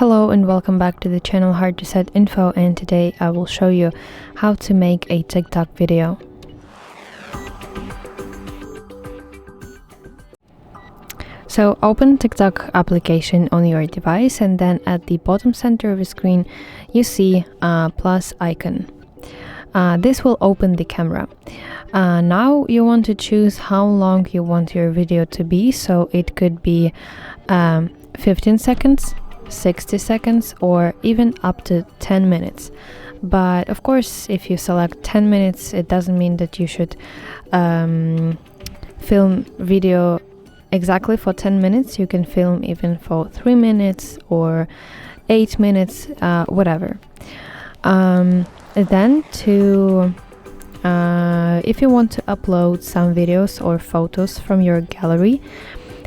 Hello and welcome back to the channel HardReset.Info, and today I will show you how to make a TikTok video. So open TikTok application on your device, and then at the bottom center of the screen you see a plus icon. This will open the camera. Now you want to choose how long you want your video to be, so it could be 15 seconds, 60 seconds, or even up to 10 minutes. But of course, if you select 10 minutes, it doesn't mean that you should film video exactly for 10 minutes. You can film even for 3 minutes or 8 minutes, whatever. Then if you want to upload some videos or photos from your gallery,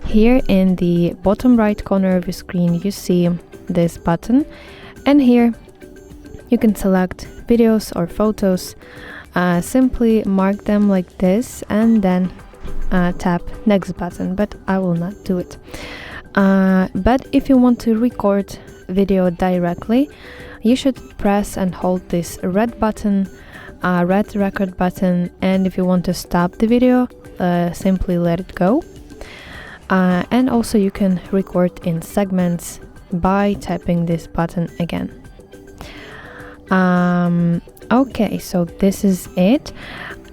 here in the bottom right corner of your screen you see this button, and here you can select videos or photos. Simply mark them like this and then tap next button, but I will not do it. But if you want to record video directly, you should press and hold this red button, red record button, and if you want to stop the video, simply let it go. And also you can record in segments by tapping this button again. Okay, so this is it,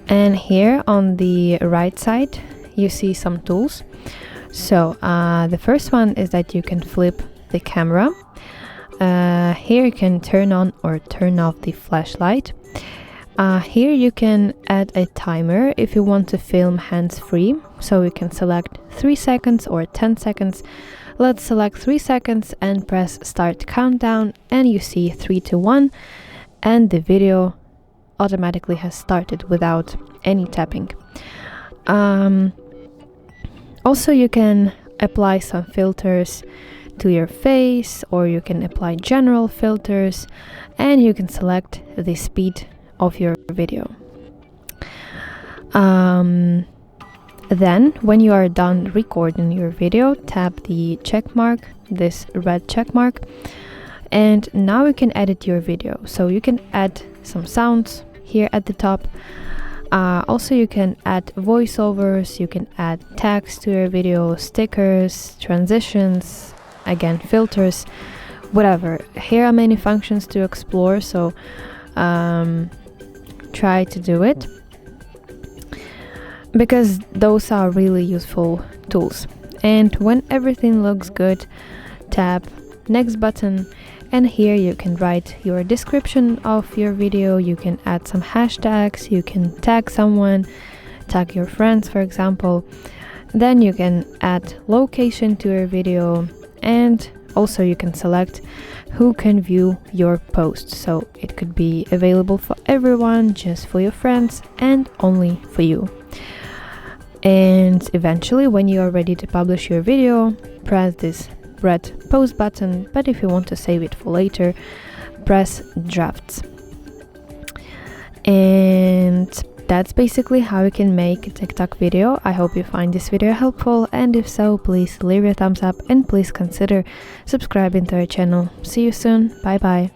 and here on the right side you see some tools. So the first one is that you can flip the camera. Here you can turn on or turn off the flashlight. Here you can add a timer if you want to film hands-free, so you can select 3 seconds or 10 seconds. Let's select 3 seconds and press start countdown, and you see 3, 2, 1, and the video automatically has started without any tapping. Also you can apply some filters to your face, or you can apply general filters, and you can select the speed of your video. Then when you are done recording your video, tap the check mark, this red check mark, and now you can edit your video. So you can add some sounds here at the top. Also you can add voiceovers, you can add text to your video, stickers, transitions, again filters, whatever. Here are many functions to explore, so try to do it, because those are really useful tools. And when everything looks good, tap next button, and here you can write your description of your video. You can add some hashtags, you can tag someone, tag your friends for example. Then you can add location to your video, and also you can select who can view your post, so it could be available for everyone, just for your friends, and only for you. And eventually, when you are ready to publish your video, press this red post button, but if you want to save it for later, press drafts. And that's basically how you can make a TikTok video. I hope you find this video helpful, and if so, please leave a thumbs up and please consider subscribing to our channel. See you soon. Bye bye.